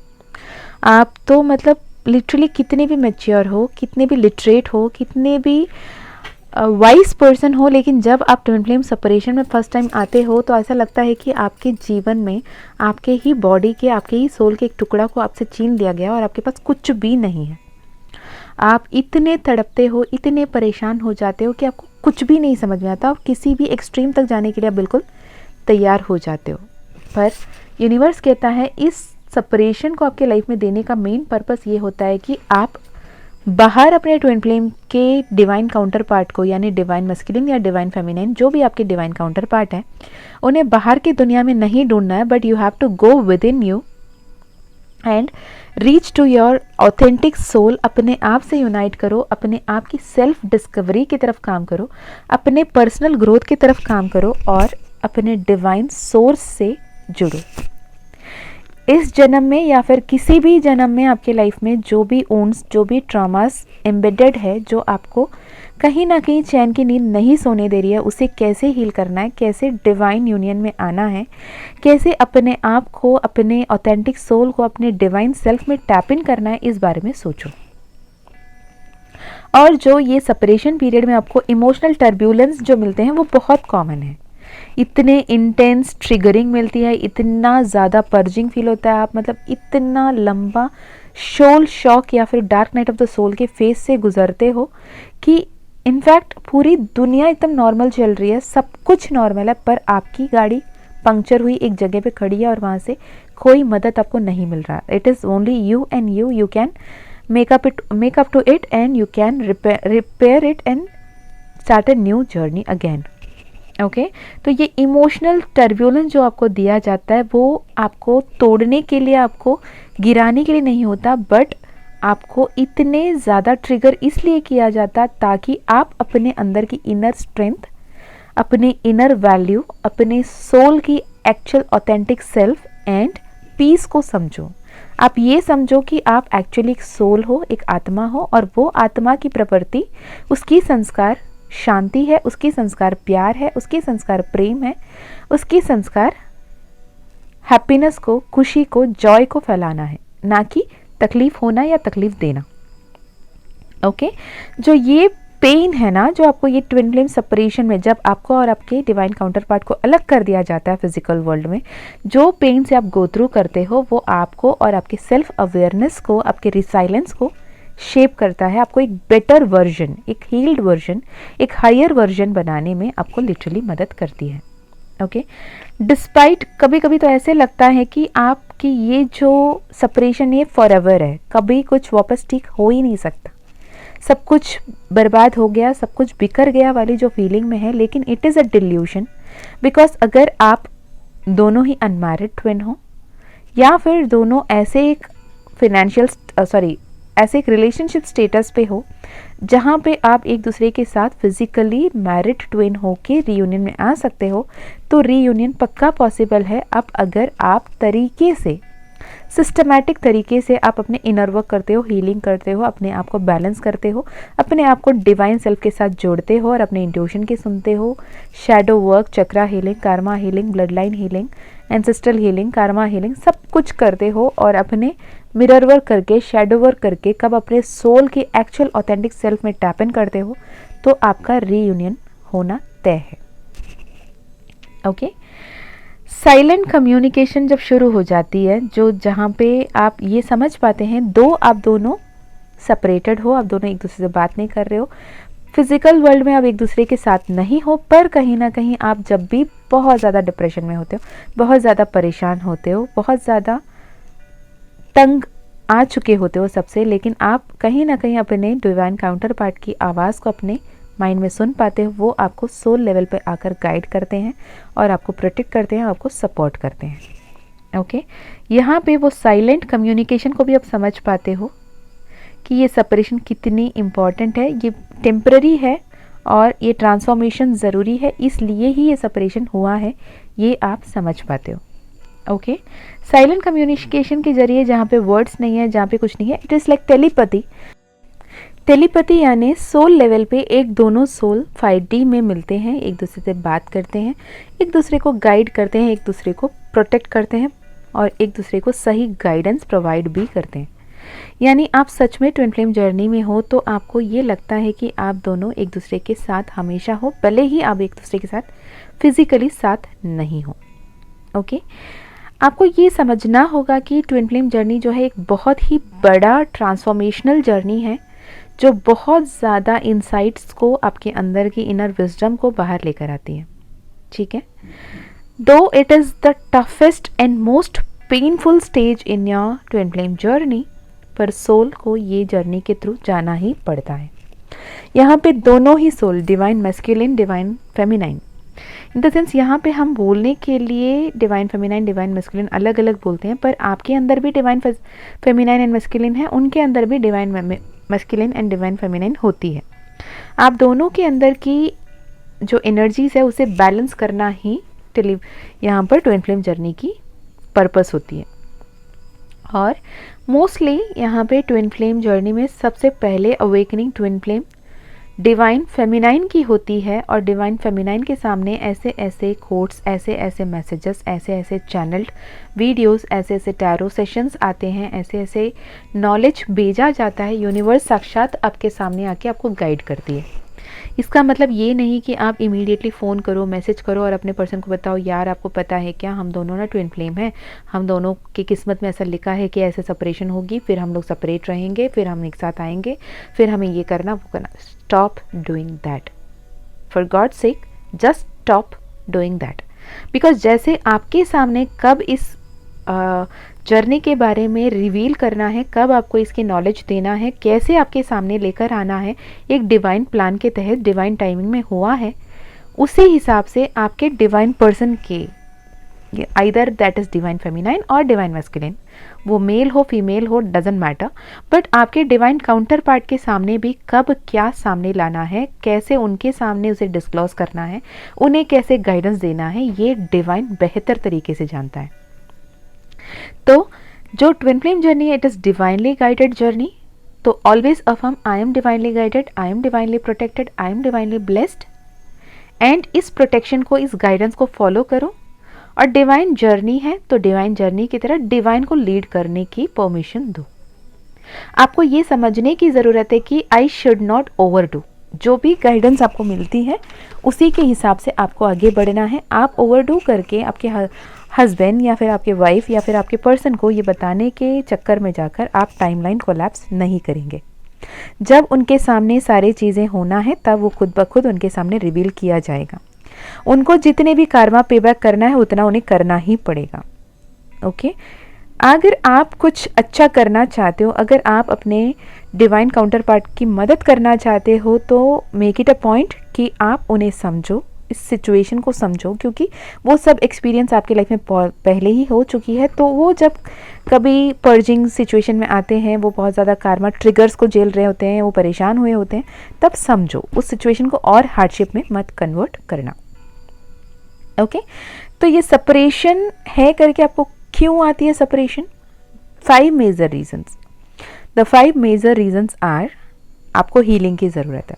आप तो मतलब लिटरली कितने भी मैच्योर हो, कितने भी लिटरेट हो, कितने भी वाइज पर्सन हो, लेकिन जब आप ट्विन फ्लेम सेपरेशन में फर्स्ट टाइम आते हो तो ऐसा लगता है कि आपके जीवन में आपके ही बॉडी के, आपके ही सोल के एक टुकड़ा को आपसे छीन लिया गया और आपके पास कुछ भी नहीं है। आप इतने तड़पते हो, इतने परेशान हो जाते हो कि आपको कुछ भी नहीं समझ में आता और किसी भी एक्सट्रीम तक जाने के लिए आप बिल्कुल तैयार हो जाते हो। पर यूनिवर्स कहता है इस सेपरेशन को आपके लाइफ में देने का मेन पर्पस ये होता है कि आप बाहर अपने ट्विन फ्लेम के डिवाइन काउंटर पार्ट को, यानी डिवाइन मस्कुलिन या डिवाइन फेमिनाइन, जो भी आपके डिवाइन काउंटर पार्ट है, उन्हें बाहर की दुनिया में नहीं ढूंढना है, but you have to go within you and reach to your authentic soul. अपने आप से यूनाइट करो, अपने आप की सेल्फ डिस्कवरी की तरफ काम करो, अपने पर्सनल ग्रोथ की तरफ काम करो और अपने डिवाइन सोर्स से जुड़ो। इस जन्म में या फिर किसी भी जन्म में आपके लाइफ में जो भी ओन्स, जो भी ट्रॉमास एम्बेडेड है, जो आपको कहीं ना कहीं चैन की नींद नहीं सोने दे रही है, उसे कैसे हील करना है, कैसे डिवाइन यूनियन में आना है, कैसे अपने आप को, अपने ऑथेंटिक सोल को, अपने डिवाइन सेल्फ में टैप इन करना है, इस बारे में सोचो। और जो ये सेपरेशन पीरियड में आपको इमोशनल टर्ब्यूलेंस जो मिलते हैं वो बहुत कॉमन है। इतने इंटेंस ट्रिगरिंग मिलती है, इतना ज़्यादा पर्जिंग फील होता है, आप मतलब इतना लंबा सोल शॉक या फिर dark night of the soul के फेज से गुजरते हो कि इनफैक्ट पूरी दुनिया एकदम नॉर्मल चल रही है, सब कुछ नॉर्मल है, पर आपकी गाड़ी पंक्चर हुई एक जगह पे खड़ी है और वहाँ से कोई मदद आपको नहीं मिल रहा। It is only you and you can make up to it and you can repair it and start a new journey again. Okay तो ये इमोशनल टर्ब्यूलेंस जो आपको दिया जाता है वो आपको तोड़ने के लिए, आपको गिराने के लिए नहीं होता, बट आपको इतने ज़्यादा ट्रिगर इसलिए किया जाता ताकि आप अपने अंदर की इनर स्ट्रेंथ, अपने इनर वैल्यू, अपने सोल की actual authentic self and peace को समझो। आप ये समझो कि आप एक्चुअली एक सोल हो, एक आत्मा हो, और वो आत्मा की प्रवृत्ति, उसकी संस्कार शांति है, उसकी संस्कार प्यार है, उसकी संस्कार प्रेम है, उसकी संस्कार हैप्पीनेस को, खुशी को, जॉय को फैलाना है, ना कि तकलीफ होना या तकलीफ देना। ओके जो ये पेन है ना, जो आपको ये ट्विन फ्लेम सेपरेशन में, जब आपको और आपके डिवाइन काउंटर पार्ट को अलग कर दिया जाता है फिजिकल वर्ल्ड में, जो पेन से आप गो थ्रू करते हो वो आपको और आपके सेल्फ अवेयरनेस को, आपके रिसाइलेंस को शेप करता है, आपको एक बेटर वर्जन, एक हील्ड वर्जन, एक हायर वर्जन बनाने में आपको लिटरली मदद करती है। ओके डिस्पाइट कभी कभी तो ऐसे लगता है कि आपकी ये जो सेपरेशन ये फॉरएवर है, कभी कुछ वापस ठीक हो ही नहीं सकता, सब कुछ बर्बाद हो गया, सब कुछ बिखर गया वाली जो फीलिंग में है। लेकिन it is a delusion, because अगर आप दोनों ही अनमैरिड ट्विन हो या फिर दोनों ऐसे एक ऐसे एक रिलेशनशिप स्टेटस पे हो जहाँ पे आप एक दूसरे के साथ फिजिकली मैरिड ट्विन हो के रीयूनियन में आ सकते हो, तो रीयूनियन पक्का पॉसिबल है। अब अगर आप तरीके से, सिस्टमैटिक तरीके से आप अपने इनर वर्क करते हो, हीलिंग करते हो, अपने आप को बैलेंस करते हो, अपने आप को डिवाइन सेल्फ के साथ जोड़ते हो और अपने इंट्यूशन की सुनते हो, shadow work, chakra healing, karma healing, blood line healing, ancestral healing, karma healing, सब कुछ करते हो और अपने मिरर वर्क करके, शैडो वर्क करके कब अपने सोल की एक्चुअल ऑथेंटिक सेल्फ में टैप इन करते हो, तो आपका रीयूनियन होना तय है। ओके साइलेंट कम्युनिकेशन जब शुरू हो जाती है, जो जहाँ पे आप ये समझ पाते हैं आप दोनों सेपरेटेड हो, आप दोनों एक दूसरे से बात नहीं कर रहे हो, फिजिकल वर्ल्ड में आप एक दूसरे के साथ नहीं हो, पर कहीं ना कहीं आप जब भी बहुत ज़्यादा डिप्रेशन में होते हो, बहुत ज़्यादा परेशान होते हो, बहुत ज़्यादा तंग आ चुके होते हो सबसे, लेकिन आप कहीं ना कहीं अपने डिवाइन काउंटर पार्ट की आवाज़ को अपने माइंड में सुन पाते हो, वो आपको सोल लेवल पे आकर गाइड करते हैं और आपको प्रोटेक्ट करते हैं, आपको सपोर्ट करते हैं। ओके यहाँ पे वो साइलेंट कम्युनिकेशन को भी आप समझ पाते हो कि ये सेपरेशन कितनी इम्पॉर्टेंट है, ये टेम्पररी है और ये ट्रांसफॉर्मेशन ज़रूरी है, इसलिए ही ये सेपरेशन हुआ है, ये आप समझ पाते हो। ओके साइलेंट कम्युनिकेशन के जरिए, जहाँ पे वर्ड्स नहीं है, जहाँ पे कुछ नहीं है, इट इज़ लाइक टेलीपैथी यानी सोल लेवल पे एक दोनों सोल 5D में मिलते हैं, एक दूसरे से बात करते हैं, एक दूसरे को गाइड करते हैं, एक दूसरे को प्रोटेक्ट करते हैं और एक दूसरे को सही गाइडेंस प्रोवाइड भी करते हैं। यानी आप सच में ट्विन फ्लेम जर्नी में हो तो आपको ये लगता है कि आप दोनों एक दूसरे के साथ हमेशा हो, भले ही आप एक दूसरे के साथ फिजिकली साथ नहीं हो। ओके आपको ये समझना होगा कि ट्विन फ्लेम जर्नी जो है एक बहुत ही बड़ा ट्रांसफॉर्मेशनल जर्नी है, जो बहुत ज़्यादा इंसाइट्स को, आपके अंदर की इनर विजडम को बाहर लेकर आती है। ठीक है, दो it is the toughest and most painful stage in your twin flame journey, पर सोल को ये जर्नी के थ्रू जाना ही पड़ता है। यहाँ पे दोनों ही soul, divine masculine, divine feminine, in the sense यहाँ पे हम बोलने के लिए डिवाइन फेमिनाइन, डिवाइन मैस्कुलिन अलग अलग बोलते हैं, पर आपके अंदर भी डिवाइन फेमिनाइन एंड मैस्कुलिन है, उनके अंदर भी divine masculine and divine feminine होती है। आप दोनों के अंदर की जो एनर्जीज है उसे बैलेंस करना ही यहाँ पर ट्विन फ्लेम जर्नी की पर्पस होती है। और मोस्टली यहाँ पे ट्विन फ्लेम जर्नी में सबसे पहले awakening twin flame divine feminine की होती है, और डिवाइन फेमिनाइन के सामने ऐसे ऐसे कोट्स, ऐसे ऐसे मैसेजेस, ऐसे ऐसे चैनल्ड वीडियोस, ऐसे ऐसे टैरो सेशंस आते हैं, ऐसे ऐसे नॉलेज भेजा जाता है। यूनिवर्स साक्षात आपके सामने आके आपको गाइड करती है। इसका मतलब ये नहीं कि आप इमीडिएटली फ़ोन करो, मैसेज करो और अपने पर्सन को बताओ, यार आपको पता है क्या, हम दोनों ना ट्विन फ्लेम हैं, हम दोनों की किस्मत में ऐसा लिखा है कि ऐसे सेपरेशन होगी, फिर हम लोग सेपरेट रहेंगे, फिर हम एक साथ आएंगे, फिर हमें ये करना वो करना। Stop doing that, for God sake just stop doing that. Because जैसे आपके सामने कब इस जर्नी के बारे में रिवील करना है, कब आपको इसकी नॉलेज देना है, कैसे आपके सामने लेकर आना है, एक डिवाइन प्लान के तहत डिवाइन टाइमिंग में हुआ है, उसी हिसाब से आपके डिवाइन पर्सन के, either that is divine feminine और डिवाइन मैस्कुलिन, वो मेल हो फीमेल हो डजेंट मैटर, बट आपके डिवाइन काउंटर पार्ट के सामने भी कब क्या सामने लाना है, कैसे उनके सामने उसे डिस्क्लोज करना है, उन्हें कैसे गाइडेंस देना है, ये डिवाइन बेहतर तरीके से जानता है। तो जो ट्विन फ्लेम जर्नी है, it is divinely guided journey. तो always affirm I am divinely guided, I am divinely protected, I am divinely blessed, and इस प्रोटेक्शन को, इस गाइडेंस को फॉलो करो। और डिवाइन जर्नी है तो डिवाइन जर्नी की तरह डिवाइन को लीड करने की परमिशन दो। आपको ये समझने की ज़रूरत है कि आई शुड नॉट ओवरडू। जो भी गाइडेंस आपको मिलती है उसी के हिसाब से आपको आगे बढ़ना है। आप ओवरडू करके आपके हस्बैंड या फिर आपके वाइफ या फिर आपके पर्सन को ये बताने के चक्कर में जाकर आप टाइमलाइन कोलैप्स नहीं करेंगे। जब उनके सामने सारी चीज़ें होना है तब वो खुद ब खुद उनके सामने रिवील किया जाएगा। उनको जितने भी कार्मा पेबैक करना है उतना उन्हें करना ही पड़ेगा। ओके, अगर आप कुछ अच्छा करना चाहते हो, अगर आप अपने डिवाइन काउंटर पार्ट की मदद करना चाहते हो, तो मेक इट अ पॉइंट कि आप उन्हें समझो, इस सिचुएशन को समझो, क्योंकि वो सब एक्सपीरियंस आपके लाइफ में पहले ही हो चुकी है। तो वो जब कभी पर्जिंग सिचुएशन में आते हैं, वो बहुत ज़्यादा कार्मा ट्रिगर्स को झेल रहे होते हैं, वो परेशान हुए होते हैं, तब समझो, उस सिचुएशन को और हार्डशिप में मत कन्वर्ट करना। ओके, तो ये सेपरेशन है करके आपको क्यों आती है separation? 5 major reasons. The 5 major reasons are, आपको हीलिंग की ज़रूरत है।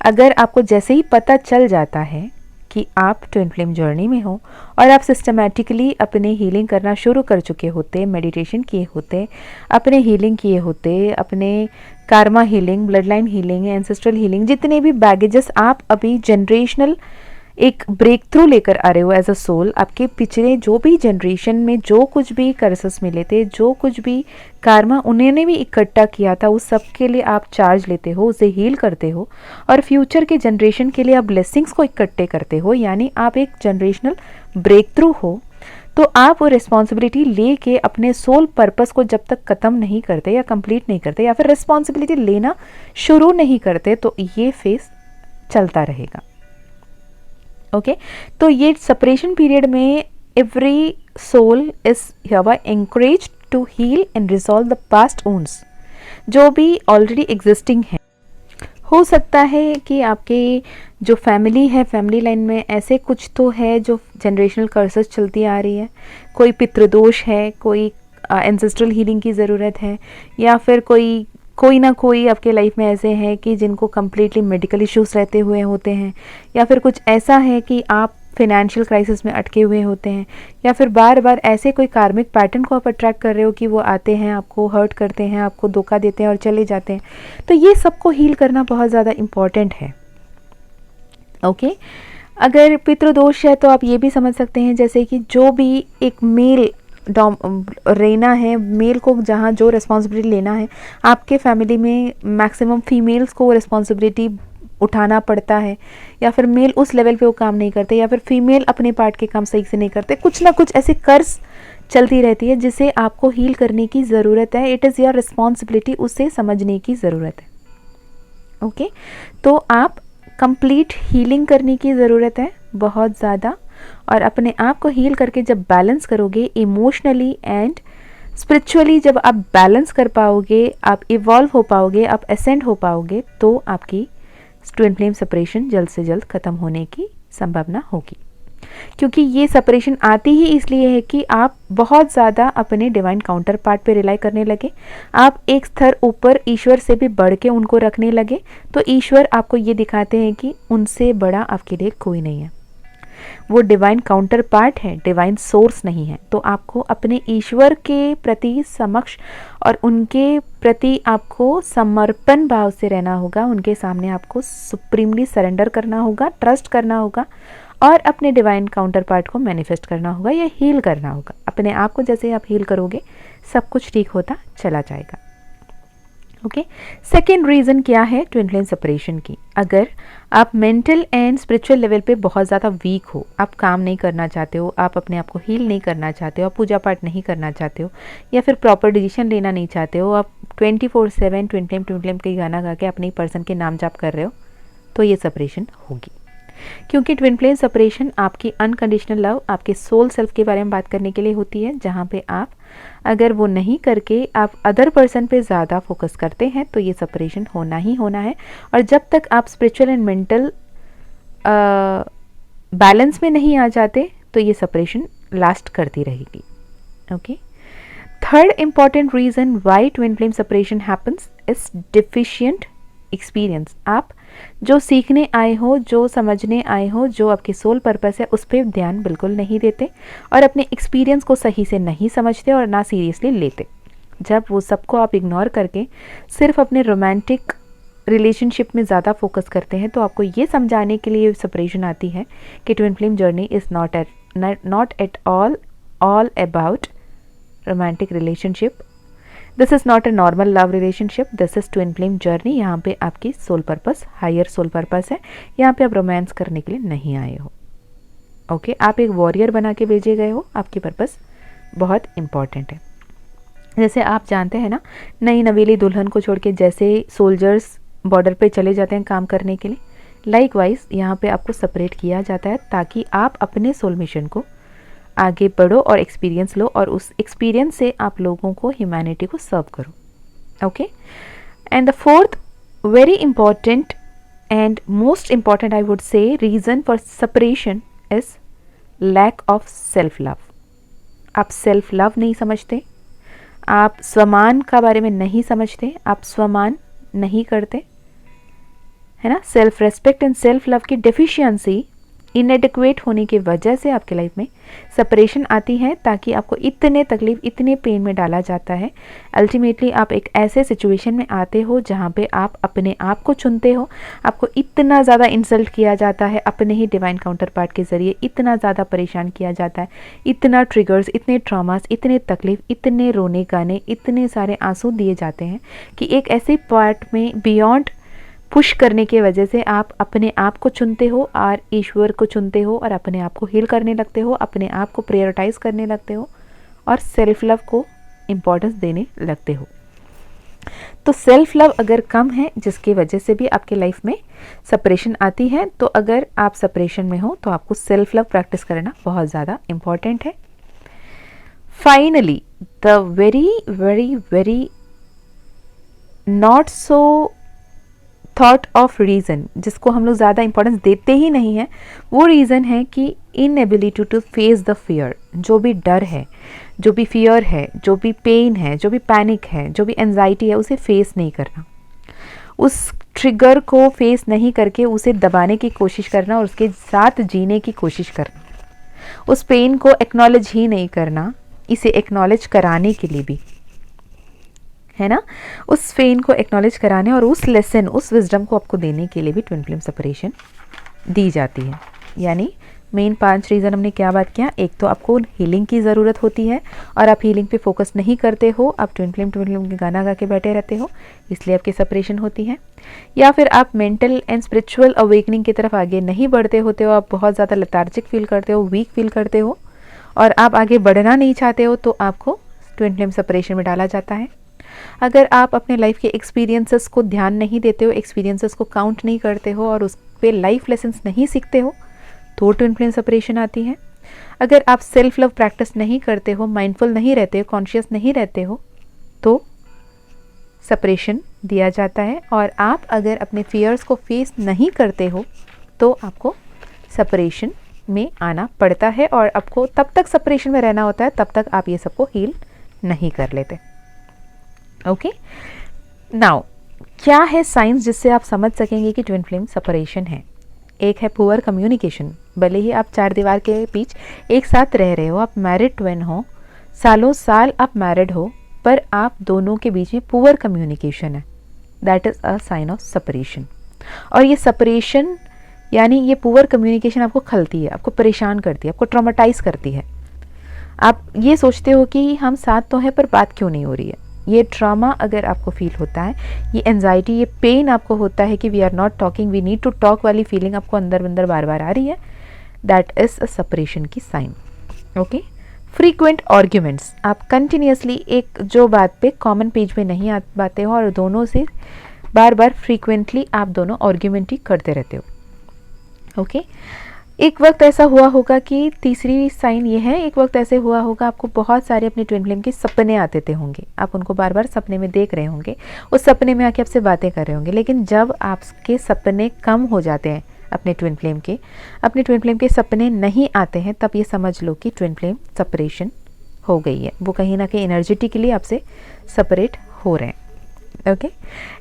अगर आपको जैसे ही पता चल जाता है कि आप ट्विन फ्लेम जर्नी में हो और आप सिस्टमैटिकली अपने हीलिंग करना शुरू कर चुके होते, मेडिटेशन किए होते, अपने हीलिंग किए होते, अपने Karma healing, blood line healing, ancestral healing, जितने भी बैगेजेस आप अभी जनरेशनल एक ब्रेक थ्रू लेकर आ रहे हो एज अ सोल, आपके पिछले जो भी जनरेशन में जो कुछ भी कर्सेस मिले थे, जो कुछ भी कार्मा उन्होंने भी इकट्ठा किया था, उस सब के लिए आप चार्ज लेते हो, उसे हील करते हो, और फ्यूचर के जनरेशन के लिए आप ब्लेसिंग्स को इकट्ठे करते हो, यानी आप एक जनरेशनल ब्रेक थ्रू हो। तो आप वो रिस्पॉन्सिबिलिटी लेके अपने सोल पर्पस को जब तक ख़त्म नहीं करते या कंप्लीट नहीं करते या फिर रिस्पॉन्सिबिलिटी लेना शुरू नहीं करते, तो ये फेस चलता रहेगा। ओके, तो ये सेपरेशन पीरियड में every soul is hereby encouraged to heal and resolve the past wounds जो भी ऑलरेडी एग्जिस्टिंग है। हो सकता है कि आपके जो फैमिली है, फैमिली लाइन में ऐसे कुछ तो है जो जनरेशनल कर्सेस चलती आ रही है, कोई पितृदोष है, कोई एंसेस्ट्रल हीलिंग की ज़रूरत है, या फिर कोई ना कोई आपके लाइफ में ऐसे हैं कि जिनको कम्प्लीटली मेडिकल इश्यूज रहते हुए होते हैं, या फिर कुछ ऐसा है कि आप फिनेंशियल क्राइसिस में अटके हुए होते हैं, या फिर बार बार ऐसे कोई कार्मिक पैटर्न को आप अट्रैक्ट कर रहे हो कि वो आते हैं, आपको हर्ट करते हैं, आपको धोखा देते हैं और चले जाते हैं। तो ये सबको हील करना बहुत ज़्यादा इम्पॉर्टेंट है। ओके, अगर पितृदोष है तो आप ये भी समझ सकते हैं जैसे कि जो भी एक मेल रहना है, मेल को जहाँ जो रिस्पॉन्सिबिलिटी लेना है, आपके फैमिली में मैक्सिमम फीमेल्स को रिस्पॉन्सिबिलिटी उठाना पड़ता है, या फिर मेल उस लेवल पे वो काम नहीं करते, या फिर फीमेल अपने पार्ट के काम सही से नहीं करते, कुछ ना कुछ ऐसे कर्ज चलती रहती है जिसे आपको हील करने की ज़रूरत है। इट इज़ योर रिस्पॉन्सिबिलिटी, उसे समझने की ज़रूरत है। ओके, तो आप कंप्लीट हीलिंग करने की ज़रूरत है बहुत ज़्यादा, और अपने आप को हील करके जब बैलेंस करोगे इमोशनली एंड स्पिरिचुअली, जब आप बैलेंस कर पाओगे, आप इवॉल्व हो पाओगे, आप असेंड हो पाओगे, तो आपकी ट्विन फ्लेम सेपरेशन जल्द से जल्द ख़त्म होने की संभावना होगी। क्योंकि ये सेपरेशन आती ही इसलिए है कि आप बहुत ज़्यादा अपने डिवाइन काउंटर पार्ट पर रिलाई करने लगे, आप एक स्तर ऊपर ईश्वर से भी बढ़ के उनको रखने लगे, तो ईश्वर आपको ये दिखाते हैं कि उनसे बड़ा आपके लिए कोई नहीं है। वो डिवाइन काउंटर पार्ट है, डिवाइन सोर्स नहीं है। तो आपको अपने ईश्वर के प्रति समक्ष और उनके प्रति आपको समर्पण भाव से रहना होगा, उनके सामने आपको सुप्रीमली सरेंडर करना होगा, ट्रस्ट करना होगा और अपने डिवाइन काउंटर पार्ट को मैनिफेस्ट करना होगा या हील करना होगा। अपने आप को जैसे आप हील करोगे सब कुछ ठीक होता चला जाएगा। ओके, सेकेंड रीज़न क्या है ट्विन फ्लेम सेपरेशन की? अगर आप मेंटल एंड स्पिरिचुअल लेवल पे बहुत ज़्यादा वीक हो, आप काम नहीं करना चाहते हो, आप अपने आप को हील नहीं करना चाहते हो, आप पूजा पाठ नहीं करना चाहते हो, या फिर प्रॉपर डिसीजन लेना नहीं चाहते हो, आप 24/7 ट्विन फ्लेम के गाना गा के अपने ही पर्सन के नाम जाप कर रहे हो, तो ये सेपरेशन होगी। क्योंकि ट्विन फ्लेम सेपरेशन आपकी अनकंडीशनल लव, आपके सोल सेल्फ के बारे में बात करने के लिए होती है, जहाँ पे आप अगर वो नहीं करके आप अदर पर्सन पे ज़्यादा फोकस करते हैं तो ये सेपरेशन होना ही होना है। और जब तक आप स्पिरिचुअल एंड मेंटल बैलेंस में नहीं आ जाते तो ये सेपरेशन लास्ट करती रहेगी। Okay, third important reason why twin flame separation happens is deficient experience. आप जो सीखने आए हो, जो समझने आए हो, जो आपके सोल पर्पस है, उस पर ध्यान बिल्कुल नहीं देते और अपने एक्सपीरियंस को सही से नहीं समझते और ना सीरियसली लेते। जब वो सबको आप इग्नोर करके सिर्फ अपने रोमांटिक रिलेशनशिप में ज़्यादा फोकस करते हैं, तो आपको ये समझाने के लिए सेपरेशन आती है कि twin flame journey is not at all about romantic relationship. This is not a normal love relationship, this is twin flame journey. यहाँ पे आपकी soul purpose, higher soul purpose है। यहाँ पे आप रोमांस करने के लिए नहीं आए हो। ओके, आप एक वॉरियर बना के भेजे गए हो, आपकी पर्पस बहुत इंपॉर्टेंट है। जैसे आप जानते हैं ना, नई नवेली दुल्हन को छोड़ के जैसे सोल्जर्स बॉर्डर पे चले जाते हैं काम करने के लिए, लाइकवाइज यहाँ पे आपको सेपरेट किया जाता है ताकि आप अपने सोल मिशन को आगे बढ़ो और एक्सपीरियंस लो और उस एक्सपीरियंस से आप लोगों को, ह्यूमैनिटी को सर्व करो। Okay, and the fourth very important and most important I would say reason for separation is lack of self love. आप सेल्फ लव नहीं समझते, आप स्वमान का बारे में नहीं समझते, आप स्वमान नहीं करते, है ना। Self respect and self love की डेफिशिएंसी, इनएडिक्वेट होने की वजह से आपके लाइफ में सेपरेशन आती है, ताकि आपको इतने तकलीफ, इतने पेन में डाला जाता है। अल्टीमेटली आप एक ऐसे सिचुएशन में आते हो जहाँ पे आप अपने आप को चुनते हो, आपको इतना ज़्यादा इंसल्ट किया जाता है, अपने ही डिवाइन काउंटर पार्ट के ज़रिए इतना ज़्यादा परेशान किया जाता है, इतना ट्रिगर्स, इतने ट्रॉमास, इतने तकलीफ, इतने रोने गाने, इतने सारे आंसू दिए जाते हैं कि एक ऐसे पार्ट में बियॉन्ड पुश करने की वजह से आप अपने आप को चुनते हो और ईश्वर को चुनते हो और अपने आप को हील करने लगते हो, अपने आप को प्रायोरिटाइज करने लगते हो और सेल्फ लव को इम्पोर्टेंस देने लगते हो। तो सेल्फ लव अगर कम है, जिसकी वजह से भी आपके लाइफ में सेपरेशन आती है, तो अगर आप सेपरेशन में हो तो आपको सेल्फ लव प्रैक्टिस करना बहुत ज़्यादा इम्पॉर्टेंट है। Finally the very very very not so thought of reason, जिसको हम लोग ज़्यादा इंपॉर्टेंस देते ही नहीं हैं, वो रीज़न है कि inability to face the fear. जो भी डर है, जो भी फियर है, जो भी पेन है, जो भी पैनिक है, जो भी एंजाइटी है, उसे फेस नहीं करना, उस ट्रिगर को फेस नहीं करके उसे दबाने की कोशिश करना और उसके साथ जीने की कोशिश करना, उस पेन को एक्नॉलेज ही नहीं करना, इसे एक्नॉलेज कराने के लिए भी, है ना, उस पेन को एक्नॉलेज कराने और उस लेसन, उस विजडम को आपको देने के लिए भी ट्विन फ्लेम सेपरेशन दी जाती है। यानी मेन 5 रीज़न हमने क्या बात किया। एक तो आपको हीलिंग की ज़रूरत होती है और आप हीलिंग पे फोकस नहीं करते हो, आप ट्विन फ्लेम के गाना गा के बैठे रहते हो, इसलिए आपकी सेपरेशन होती है। या फिर आप मेंटल एंड स्पिरिचुअल अवेकनिंग की तरफ आगे नहीं बढ़ते होते हो, आप बहुत ज़्यादा लेथार्जिक फील करते हो, वीक फील करते हो और आप आगे बढ़ना नहीं चाहते हो, तो आपको ट्विन फ्लेम सेपरेशन में डाला जाता है। अगर आप अपने लाइफ के एक्सपीरियंसेस को ध्यान नहीं देते हो, एक्सपीरियंसेस को काउंट नहीं करते हो और उस पर लाइफ लेसन्स नहीं सीखते हो, तो ट्विन फ्लेम सेपरेशन आती है। अगर आप सेल्फ लव प्रैक्टिस नहीं करते हो, माइंडफुल नहीं रहते हो, कॉन्शियस नहीं रहते हो, तो सेपरेशन दिया जाता है। और आप अगर अपने फियर्स को फेस नहीं करते हो, तो आपको सेपरेशन में आना पड़ता है और आपको तब तक सेपरेशन में रहना होता है, तब तक आप ये सबको हील नहीं कर लेते। ओके, नाउ क्या है साइंस जिससे आप समझ सकेंगे कि ट्विन फ्लेम सेपरेशन है? एक है पुअर कम्युनिकेशन। भले ही आप चार दीवार के बीच एक साथ रह रहे हो, आप मैरिड ट्विन हो, सालों साल आप मैरिड हो, पर आप दोनों के बीच में पुअर कम्युनिकेशन है, that is a sign of separation. और ये सेपरेशन यानी ये पुअर कम्युनिकेशन आपको खलती है, आपको परेशान करती है, आपको ट्रॉमेटाइज करती है। आप ये सोचते हो कि हम साथ तो हैं पर बात क्यों नहीं हो रही है। ये ट्रॉमा अगर आपको फील होता है, ये एंजाइटी, ये पेन आपको होता है कि we are not talking, we need to talk वाली फीलिंग आपको अंदर अंदर बार बार आ रही है, दैट इज अ सेपरेशन की साइन। ओके, फ्रीक्वेंट आर्ग्यूमेंट्स, आप कंटिन्यूसली एक जो बात पे कॉमन पेज पे नहीं आ पाते हो और दोनों से बार बार फ्रीक्वेंटली आप दोनों आर्ग्यूमेंट ही करते रहते हो। ओके, एक वक्त ऐसा हुआ होगा कि तीसरी साइन ये है, एक वक्त ऐसे हुआ होगा आपको बहुत सारे अपने ट्विन फ्लेम के सपने आते थे होंगे, आप उनको बार बार सपने में देख रहे होंगे, उस सपने में आके आपसे बातें कर रहे होंगे। लेकिन जब आपके सपने कम हो जाते हैं अपने ट्विन फ्लेम के सपने नहीं आते हैं, तब ये समझ लो कि ट्विन फ्लेम सेपरेशन हो गई है, वो कहीं ना कहीं एनर्जेटिकली आपसे सेपरेट हो रहे हैं। ओके,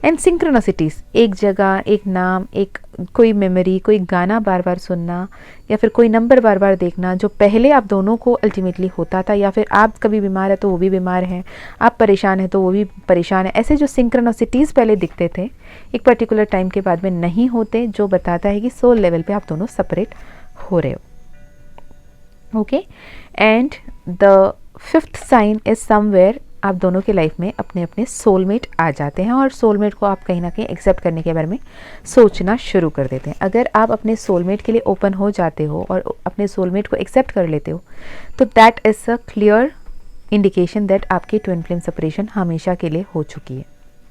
एंड सिंक्रोनसिटीज़, एक जगह, एक नाम, एक कोई मेमोरी, कोई गाना बार बार सुनना या फिर कोई नंबर बार बार देखना जो पहले आप दोनों को अल्टीमेटली होता था, या फिर आप कभी बीमार है तो वो भी बीमार है, आप परेशान है तो वो भी परेशान है, ऐसे जो सिंक्रोनसिटीज़ पहले दिखते थे एक पर्टिकुलर टाइम के बाद में नहीं होते, जो बताता है कि सोल लेवल पे आप दोनों सेपरेट हो रहे हो। Okay, and the fifth sign is somewhere, आप दोनों की लाइफ में अपने अपने सोलमेट आ जाते हैं और सोलमेट को आप कहीं ना कहीं एक्सेप्ट करने के बारे में सोचना शुरू कर देते हैं। अगर आप अपने सोलमेट के लिए ओपन हो जाते हो और अपने सोलमेट को एक्सेप्ट कर लेते हो, तो that is a clear indication that आपकी ट्विन फ्लेम सेपरेशन हमेशा के लिए हो चुकी है।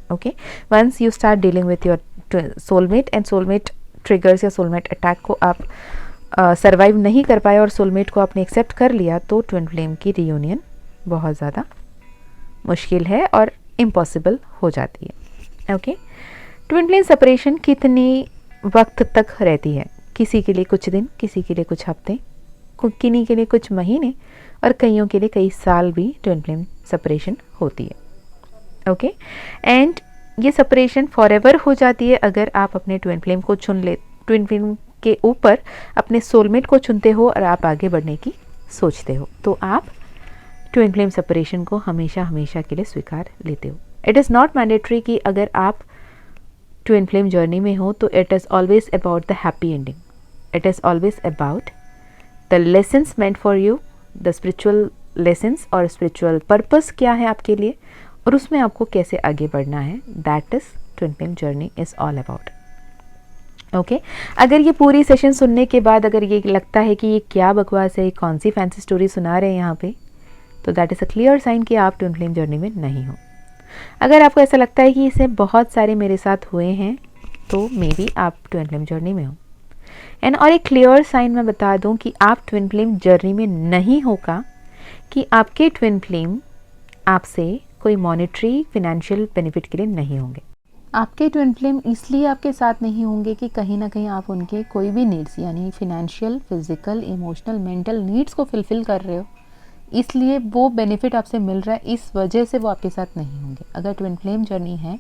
Okay, once you start dealing with your soulmate and soulmate triggers या सोलमेट अटैक को आप सर्वाइव नहीं कर पाए और सोलमेट को आपने एक्सेप्ट कर लिया, तो ट्विन फ्लेम की रियूनियन बहुत ज़्यादा मुश्किल है और इम्पॉसिबल हो जाती है। ओके, ट्विन फ्लेम सेपरेशन कितनी वक्त तक रहती है? किसी के लिए कुछ दिन, किसी के लिए कुछ हफ्ते, किन्हीं के लिए कुछ महीने और कईयों के लिए कई साल भी ट्विन फ्लेम सेपरेशन होती है। ओके, एंड ये सेपरेशन फॉरएवर हो जाती है अगर आप अपने ट्विन फ्लेम को ट्विन फ्लेम के ऊपर अपने सोलमेट को चुनते हो और आप आगे बढ़ने की सोचते हो, तो आप ट्विन फ्लेम सेपरेशन को हमेशा हमेशा के लिए स्वीकार लेते हो। इट इज़ नॉट मैंडेटरी कि अगर आप ट्विन फ्लेम जर्नी में हो तो it is always about the happy ending, it is always about the lessons meant for you, the spiritual lessons और स्पिरिचुअल पर्पस क्या है आपके लिए और उसमें आपको कैसे आगे बढ़ना है, that is twin flame journey is all about. Okay, अगर ये पूरी सेशन सुनने के बाद अगर ये लगता है कि ये क्या बकवास है, कौन सी फैंसी स्टोरी सुना रहे हैं यहाँ पे, तो that is a clear sign कि आप ट्विन फ्लेम जर्नी में नहीं हो। अगर आपको ऐसा लगता है कि इसे बहुत सारे मेरे साथ हुए हैं, तो मे बी आप ट्विन फ्लेम जर्नी में हो। एंड और एक क्लियर साइन मैं बता दूं कि आप ट्विन फ्लेम जर्नी में नहीं होगा कि आपके ट्विन फ्लेम आपसे कोई मॉनेटरी फिनेंशियल बेनिफिट के लिए नहीं होंगे। आपके ट्विन फ्लेम इसलिए आपके साथ नहीं होंगे कि कहीं ना कहीं आप उनके कोई भी नीड्स यानी financial, physical, emotional, mental needs को फुलफिल कर रहे हो, इसलिए वो बेनिफिट आपसे मिल रहा है, इस वजह से वो आपके साथ नहीं होंगे। अगर ट्विन फ्लेम जर्नी है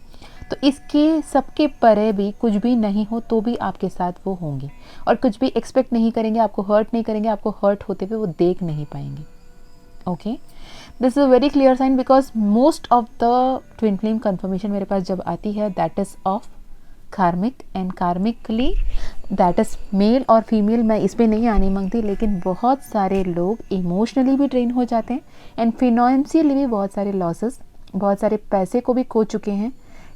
तो इसके सबके परे भी कुछ भी नहीं हो तो भी आपके साथ वो होंगे और कुछ भी एक्सपेक्ट नहीं करेंगे, आपको हर्ट नहीं करेंगे, आपको हर्ट होते हुए वो देख नहीं पाएंगे। Okay, this is a very clear sign because most of the twin flame confirmation मेरे पास जब आती है that is of karmic and karmically that is male और फीमेल। मैं इस पर नहीं आने मांगती, लेकिन बहुत सारे लोग इमोशनली भी ड्रेन हो जाते हैं एंड फिनेंशियली भी बहुत सारे लॉसेस, बहुत सारे पैसे को भी खो चुके हैं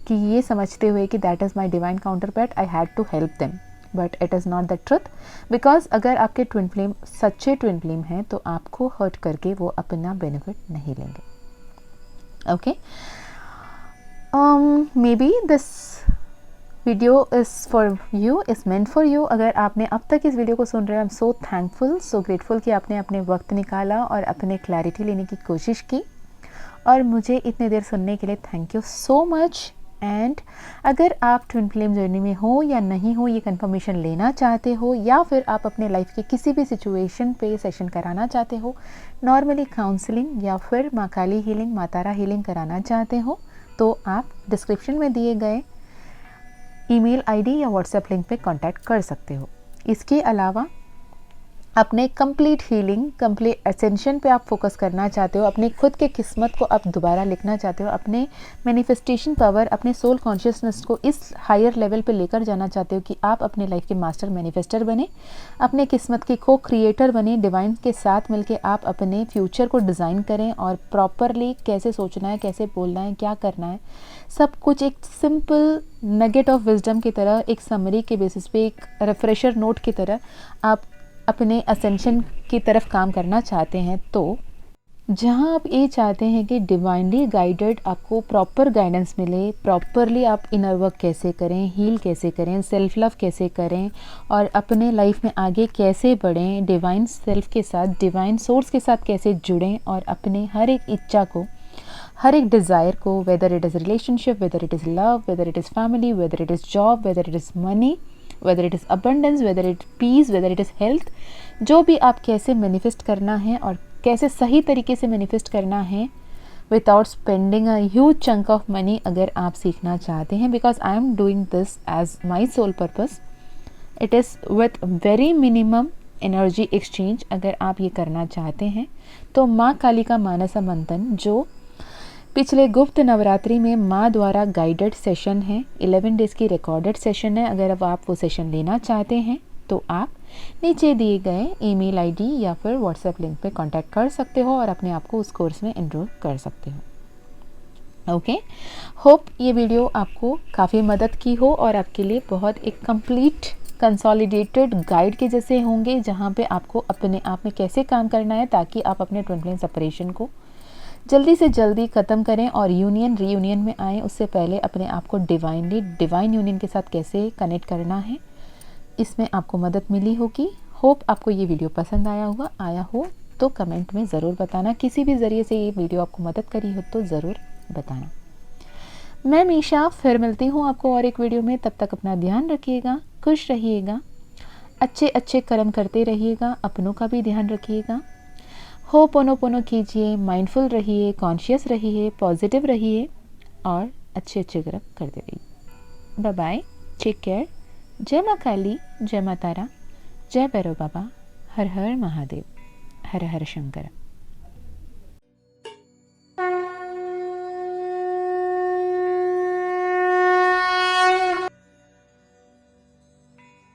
कि ये समझते हुए कि that is my divine counterpart, I had to help them, but it is not the truth. Because अगर आपके ट्विन फ्लेम सच्चे ट्विन फ्लेम हैं तो आपको हर्ट करके वो अपना बेनिफिट नहीं लेंगे। Okay, may be this video is for you, is meant for you. अगर आपने अब तक इस वीडियो को सुन रहे हो, I am so thankful, so grateful कि आपने अपने वक्त निकाला और अपने क्लैरिटी लेने की कोशिश की और मुझे इतनी देर सुनने के लिए thank you so much. And अगर आप ट्विन फ्लेम जर्नी में हो या नहीं हो, ये कंफर्मेशन लेना चाहते हो, या फिर आप अपने लाइफ के किसी भी सिचुएशन पे सेशन कराना चाहते हो, नॉर्मली काउंसलिंग या फिर माँ काली हीलिंग, माँ तारा हीलिंग कराना चाहते हो, तो आप डिस्क्रिप्शन में दिए गए ईमेल आईडी या व्हाट्सएप लिंक पे कांटेक्ट कर सकते हो। इसके अलावा अपने कंप्लीट हीलिंग, कंप्लीट असेंशन पे आप फोकस करना चाहते हो, अपने खुद के किस्मत को आप दोबारा लिखना चाहते हो, अपने मैनिफेस्टेशन पावर, अपने सोल कॉन्शियसनेस को इस हायर लेवल पे लेकर जाना चाहते हो कि आप अपने लाइफ के मास्टर मैनिफेस्टर बने, अपने किस्मत के को क्रिएटर बने, डिवाइन के साथ मिलके आप अपने फ्यूचर को डिज़ाइन करें और प्रॉपरली कैसे सोचना है, कैसे बोलना है, क्या करना है, सब कुछ एक सिंपल नगेट ऑफ विजडम की तरह, एक समरी के बेसिस पे, एक रिफ्रेशर नोट की तरह आप अपने असेंशन की तरफ काम करना चाहते हैं, तो जहां आप ये चाहते हैं कि डिवाइनली गाइडेड आपको प्रॉपर गाइडेंस मिले, प्रॉपरली आप इनर वर्क कैसे करें, हील कैसे करें, सेल्फ लव कैसे करें और अपने लाइफ में आगे कैसे बढ़ें, डिवाइन सेल्फ के साथ, डिवाइन सोर्स के साथ कैसे जुड़ें और अपने हर एक इच्छा को, हर एक डिज़ायर को, whether it is relationship, whether it is love, whether it is family, whether it is job, whether it is money, whether it is abundance, whether it is peace, whether it is health, जो भी आप कैसे मैनिफेस्ट करना है और कैसे सही तरीके से मैनिफेस्ट करना है without spending a huge chunk of money, अगर आप सीखना चाहते हैं, because I am doing this as my soul purpose, it is with very minimum energy exchange. अगर आप ये करना चाहते हैं तो माँ काली का मानसा मंथन, जो पिछले गुप्त नवरात्रि में माँ द्वारा गाइडेड सेशन है, 11 डेज़ की रिकॉर्डेड सेशन है, अगर अब आप वो सेशन लेना चाहते हैं तो आप नीचे दिए गए ईमेल आईडी या फिर व्हाट्सएप लिंक पे कांटेक्ट कर सकते हो और अपने आप को उस कोर्स में एनरोल कर सकते हो। ओके, होप ये वीडियो आपको काफ़ी मदद की हो और आपके लिए बहुत एक कंप्लीट कंसोलिडेटेड गाइड के जैसे होंगे, जहाँ पे आपको अपने आप में कैसे काम करना है ताकि आप अपने ट्विन फ्लेम सेपरेशन को जल्दी से जल्दी ख़त्म करें और यूनियन रीयूनियन में आएँ। उससे पहले अपने आप को डिवाइन यूनियन के साथ कैसे कनेक्ट करना है, इसमें आपको मदद मिली होगी। होप आपको ये वीडियो पसंद आया हो तो कमेंट में ज़रूर बताना। किसी भी ज़रिए से ये वीडियो आपको मदद करी हो तो ज़रूर बताना। मैं मीशा फिर मिलती हूँ आपको और एक वीडियो में। तब तक अपना ध्यान रखिएगा, खुश रहिएगा, अच्छे अच्छे कर्म करते रहिएगा, अपनों का भी ध्यान रखिएगा। होपोनोपोनो कीजिए, माइंडफुल रहिए, कॉन्शियस रहिए, पॉजिटिव रहिए और अच्छे अच्छे कर्म करते रहिए। Bye bye, take care. जय माँ काली, जय माँ तारा, जय भैरव बाबा, हर हर महादेव, हर हर शंकर।